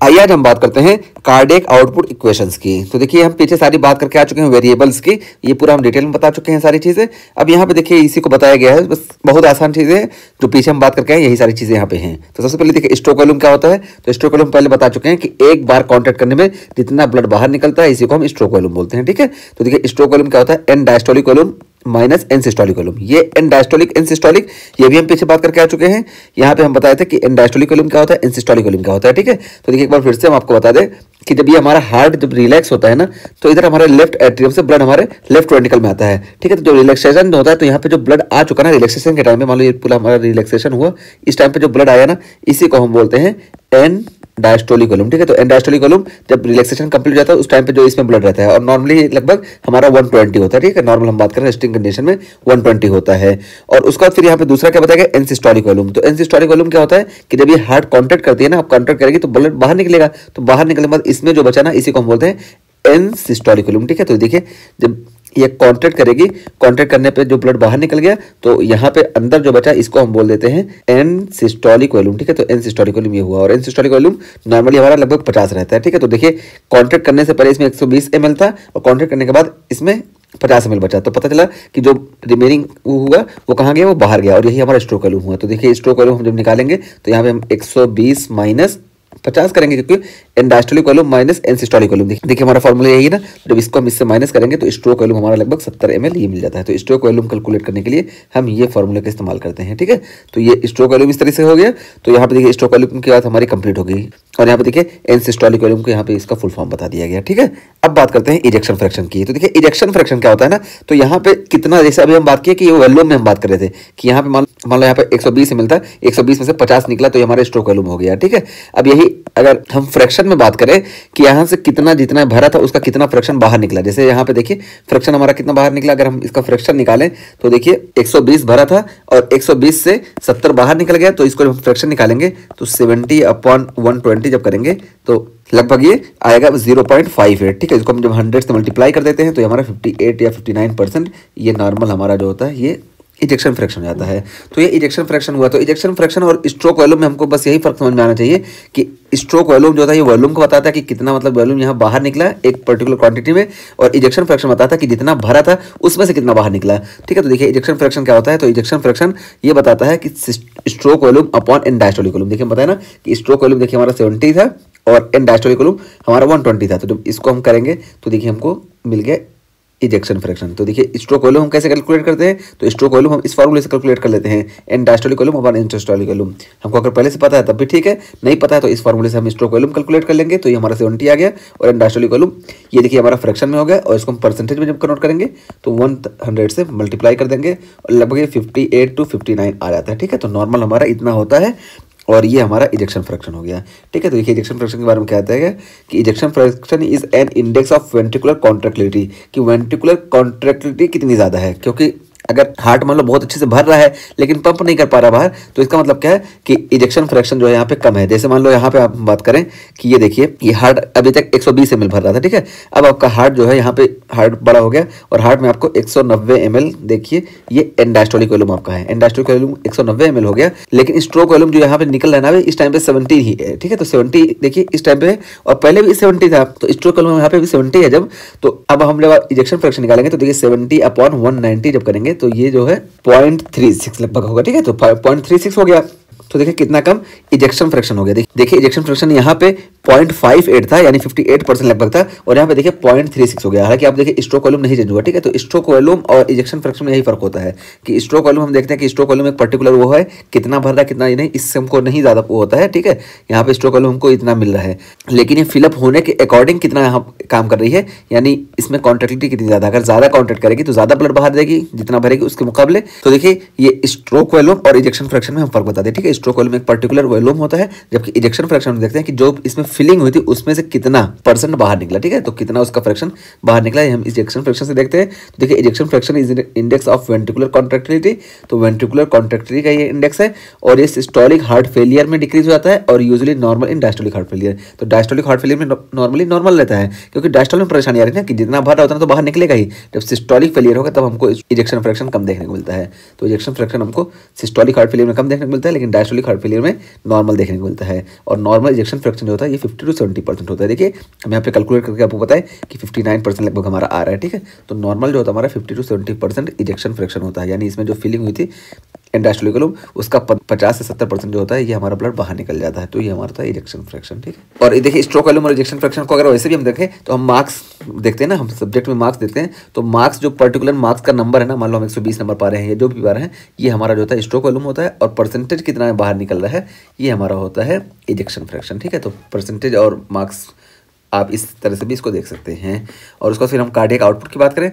आइए आज हम बात करते हैं कार्डियक आउटपुट इक्वेशंस की। तो देखिए हम पीछे सारी बात करके आ चुके हैं वेरिएबल्स की, ये पूरा हम डिटेल में बता चुके हैं सारी चीज़ें। अब यहाँ पे देखिए इसी को बताया गया है, बस बहुत आसान चीज़ें हैं जो पीछे हम बात करके आए, यही सारी चीज़ें यहाँ पे हैं। तो सबसे पहले देखिए स्ट्रोक वॉल्यूम क्या होता है। तो स्ट्रोक वॉल्यूम पहले बता चुके हैं कि एक बार कॉन्ट्रैक्ट करने में जितना ब्लड बाहर निकलता है इसी को हम स्ट्रोक वॉल्यूम बोलते हैं। ठीक है, तो देखिए स्ट्रोक वॉल्यूम क्या होता है, end diastolic volume minus end systolic volume. ये एन डायस्टोलिक एन सिस्टोलिक ये भी हम पीछे बात करके आ चुके हैं। यहाँ पे हम बताए थे कि एन डायस्टोलिक वॉल्यूम क्या होता है, एन सिस्टोलिक वॉल्यूम क्या होता है। ठीक है, तो देखिए एक बार फिर से हम आपको बता दें कि जब ये हमारा हार्ट जब रिलैक्स होता है ना, तो इधर हमारे लेफ्ट एट्रियम से ब्लड हमारे लेफ्ट वेंट्रिकल में आता है। ठीक है, तो जो रिलैक्सेशन होता है तो यहाँ पे जो ब्लड आ चुका ना रिलैक्सेशन के टाइम में, मान लो ये पूरा हमारा रिलैक्सेशन हुआ, इस टाइम पे जो ब्लड आया ना इसी को हम बोलते हैं एन डायस्टोलिक वॉल्यूम। ठीक है, तो एन डायस्टोलिक वॉल्यूम जब रिलैक्सेशन कंप्लीट हो जाता है उस टाइम पे जो इसमें ब्लड रहता है, और नॉर्मली लगभग हमारा 120 होता है। ठीक है, नॉर्मल हम बात करें रेस्टिंग कंडीशन में 120 होता है। और उसके बाद फिर यहाँ पे दूसरा क्या बताया गया, एन सिस्टोलिक वॉल्यूम। तो एन सिस्टोलिक वॉल्यूम क्या होता है कि जब ये हार्ट कॉन्ट्रैक्ट करती है ना, अब कॉन्ट्रैक्ट करेगी तो ब्लड बाहर निकलेगा, तो बाहर निकलने के बाद इसमें जो बचा ना इसी को हम बोलते हैं एन सिस्टोलिक वॉल्यूम। ठीक है, तो देखिए जब ये कॉन्ट्रैक्ट करेगी, कॉन्ट्रैक्ट करने पे जो ब्लड बाहर निकल गया तो यहाँ पे अंदर जो बचा इसको हम बोल देते हैं एन सिस्टोलिक वॉल्यूम। ठीक है, तो एन सिस्टोलिक वॉल्यूम ये हुआ, और एन सिस्टोलिक वॉल्यूम नॉर्मली हमारा लगभग 50 रहता है। ठीक है, तो देखिए कॉन्ट्रैक्ट करने से पहले इसमें 120 ml था और कॉन्ट्रैक्ट करने के बाद इसमें 50 ml बचा, तो पता चला कि जो रिमेनिंग हुआ वो कहाँ गया, वो बाहर गया, और यही हमारा स्ट्रोक वॉल्यूम हुआ। तो देखिए स्ट्रोक वॉल्यूम हम जब निकालेंगे तो यहाँ पे हम 120 माइनस 50 करेंगे, क्योंकि end diastolic volume minus end systolic volume. देखिए हमारा फॉर्मूला यही है ना, जब इसको हम इससे माइनस करेंगे तो स्ट्रोक वॉल्यूम हमारा लगभग 70 ml ये मिल जाता है। तो स्ट्रोक वॉल्यूम कैलकुलेट करने के लिए हम ये फॉर्मूले का इस्तेमाल करते हैं। ठीक है, तो ये स्ट्रोक वॉल्यूम इस तरह से हो गया। तो यहाँ पे देखिए स्ट्रोक वॉल्यूम की बात हमारी कंप्लीट हो गई, और यहाँ पे देखिए एन सिस्टोलिक वॉल्यूम को यहाँ पे इसका फुल फॉर्म बता दिया गया। ठीक है, अब बात करते हैं इजेक्शन फ्रैक्शन की। तो देखिए इजेक्शन फ्रैक्शन क्या होता है ना, तो यहाँ पे कितना, जैसे अभी हम बात किए कि वॉल्यूम में हम बात कर रहे थे कि यहाँ पे मान लो यहाँ पे 120 ml था, 120 में से 50 निकला तो ये हमारा स्ट्रोक वॉल्यूम हो गया। ठीक है, अब यही अगर हम फ्रैक्शन में बात करें कि यहाँ से कितना जितना भरा था उसका कितना फ्रैक्शन बाहर निकला, जैसे यहाँ पे देखिए फ्रैक्शन हमारा कितना बाहर निकला, अगर हम इसका फ्रैक्शन निकालें तो देखिए 120 भरा था और 120 से 70 बाहर निकल गया, तो इसको हम फ्रैक्शन निकालेंगे तो 70/120 जब करेंगे तो लगभग ये आएगा 0.58। ठीक है, इसको हम जब 100 से मल्टीप्लाई कर देते हैं तो ये हमारा 58 या 59% ये नॉर्मल हमारा जो होता है ये इजेक्शन फ्रैक्शन जाता है। तो ये इजेक्शन फ्रैक्शन हुआ। तो इजेक्शन फ्रैक्शन और स्ट्रोक वॉल्यूम में हमको बस यही फर्क समझ में आना चाहिए कि स्ट्रोक वॉल्यूम जो होता है ये वॉल्यूम को बताता है कि कितना मतलब वॉल्यूम यहाँ बाहर निकला एक पर्टिकुलर क्वांटिटी में, और इजेक्शन फ्रैक्शन बताता है कि जितना भरा था उसमें से कितना बाहर निकला। ठीक है, तो देखिए इजेक्शन फ्रैक्शन क्या होता है, तो इजेक्शन फ्रैक्शन ये बताता है कि stroke volume upon end diastolic volume. देखिए बताया ना कि स्ट्रोक वॉल्यूम देखिए हमारा 70 था और एन डायस्टोलिक वॉल्यूम हमारा 120 था, तो जब इसको हम करेंगे तो देखिए हमको मिल गया इजेक्शन फ्रैक्शन। तो देखिए स्ट्रोक वॉल्यूम हम कैसे कैलकुलेट करते हैं, तो स्ट्रोक वॉल्यूम हम इस फॉर्मूले से कैलकुलेट कर लेते हैं, end diastolic volume upon end systolic volume. हमको अगर पहले से पता है तब भी ठीक है, नहीं पता है तो इस फॉर्मूले से हम स्ट्रोक वॉल्यूम कैलकुलेट कर लेंगे, तो ये हमारा 70 आ गया, और एन डायस्टोलिक वॉल्यूम ये देखिए हमारा फ्रैक्शन में हो गया, और इसको हम परसेंटेज में जब कन्वर्ट करेंगे तो 100 से मल्टीप्लाई कर देंगे और लगभग 58 to 59 आ जाता है। ठीक है, तो नॉर्मल हमारा इतना होता है, और ये हमारा इजेक्शन फ्रैक्शन हो गया। ठीक है, तो देखिए इजेक्शन फ्रैक्शन के बारे में क्या आता है कि ejection fraction is an index of ventricular contractility, कि वेंट्रिकुलर कॉन्ट्रैक्टिलिटी कितनी ज़्यादा है, क्योंकि अगर हार्ट मान लो बहुत अच्छे से भर रहा है लेकिन पंप नहीं कर पा रहा बाहर, तो इसका मतलब क्या है कि इजेक्शन फ्रैक्शन जो है यहाँ पे कम है। जैसे मान लो यहाँ पे आप बात करें कि ये देखिए ये हार्ट अभी तक 120 ml भर रहा था। ठीक है, अब आपका हार्ट जो है यहाँ पे हार्ट बड़ा हो गया और हार्ट में आपको 190 ml देखिए ये एन डायस्टोलिक वॉल्यूम आपका है, एन डायस्टोलिक वॉल्यूम 190 ml हो गया, लेकिन स्ट्रोक वॉल्यूम जो यहाँ पे निकल रहा है ना इस टाइम पे 70 ही है। ठीक है, तो 70 देखिए इस टाइम पे है और पहले भी 70 था, तो स्ट्रोक वॉल्यूम यहाँ पे भी 70 है जब, तो अब हम जब इजेक्शन फ्रैक्शन निकालेंगे तो देखिए 70/190 जब करेंगे तो ये जो है 0.36 लगभग होगा। ठीक है, तो 0.36 हो गया, तो देखिए कितना कम इजेक्शन फ्रैक्शन हो गया। देखिए इजेक्शन फ्रैक्शन यहाँ पे 0.58 था, यानी 58% लगभग था, और यहाँ पे देखिए 0.36 हो गया। हालांकि आप देखिए स्ट्रोक वॉल्यूम नहीं चेंज हुआ। ठीक है, तो स्ट्रोक वॉल्यूम और इजेक्शन फ्रैक्शन में यही फर्क होता है कि स्ट्रोक वॉल्यूम हम देखते हैं कि स्ट्रोक वॉल्यूम एक पर्टिकुलर वो है कितना भर रहा है कितना नहीं, इससे हमको नहीं ज़्यादा वो होता है। ठीक है, यहाँ पे स्ट्रोक वॉल्यूम हमको इतना मिल रहा है, लेकिन ये फिलअप होने के अकॉर्डिंग कितना यहाँ काम कर रही है, यानी इसमें कॉन्ट्रैक्टिलिटी कितनी ज़्यादा, अगर ज़्यादा कॉन्ट्रैक्ट करेगी तो ज़्यादा ब्लड बाहर देगी जितना भरेगी उसके मुकाबले। तो देखिए ये स्ट्रोक वॉल्यूम और इजेक्शन फ्रैक्शन में हम फर्क बताते हैं। ठीक है, स्ट्रोक वॉल्यूम एक पर्टिकुलर वॉल्यूम होता है, जबकि इजेक्शन फ्रैक्शन में देखते हैं कि जो इसमें फिलिंग हुई थी उसमें से कितना परसेंट बाहर निकला। ठीक है, तो कितना उसका फ्रैक्शन बाहर निकला हम इजेक्शन फ्रैक्शन से देखते हैं। तो देखिए ejection fraction is index of ventricular contractility, तो वेंट्रिकुलर कॉन्ट्रैक्टिलिटी का ये इंडेक्स है, और ये सिस्टोलिक हार्ट फेलियर में डिक्रीज हो जाता है और यूजुअली नॉर्मल इन डायस्टोलिक हार्ट फेलियर। तो डायस्टोलिक हार्ट फेलियर में नॉर्मली नॉर्मल रहता है, क्योंकि डायस्टोल में परेशानी आ रही है ना कि जितना भर रहा होता है तो बाहर निकलेगा ही, जब सिस्टोलिक फेलियर होगा तब हमको इजेक्शन फ्रैक्शन कम देखने को मिलता है। तो इजेक्शन फ्रैक्शन हमको सिस्टोलिक हार्ट फेलियर में कम देखने को मिलता है, लेकिन डायस्टोलिक डायस्टोलिक हार्ट फेलियर में नॉर्मल देखने को मिलता है। और नॉर्मल इजेक्शन फ्रैक्शन जो होता है ये 50 to 70% होता है। देखिए हम यहाँ पे कैलकुलेट करके आपको बताएं कि 59% लगभग हमारा आ रहा है, ठीक है। तो नॉर्मल जो होता है हमारा 50 to 70% इजेक्शन फ्रैक्शन होता है, यानी इसमें जो फीलिंग हुई थी डायस्टोलिक वॉल्यूम उसका 50 से 70% जो होता है ये हमारा ब्लड बाहर निकल जाता है। तो ये हमारा था इजेक्शन फ्रैक्शन, ठीक है। और देखिए स्ट्रोक वॉल्यूम और इजेक्शन फ्रैक्शन को अगर वैसे भी हम देखें तो हम मार्क्स देखते हैं ना, हम सब्जेक्ट में मार्क्स देते हैं, तो मार्क्स जो पर्टिकुलर मार्क्स का नंबर है ना, मान लो हम 120 नंबर पा रहे हैं या जो भी पा रहे हैं, ये हमारा जो होता है स्ट्रोक वॉल्यूम होता है। और परसेंटेज कितना बाहर निकल रहा है ये हमारा होता है इजेक्शन फ्रैक्शन, ठीक है। तो परसेंटेज और मार्क्स आप इस तरह से भी इसको देख सकते हैं। और उसका फिर हम कार्डियक आउटपुट की बात करें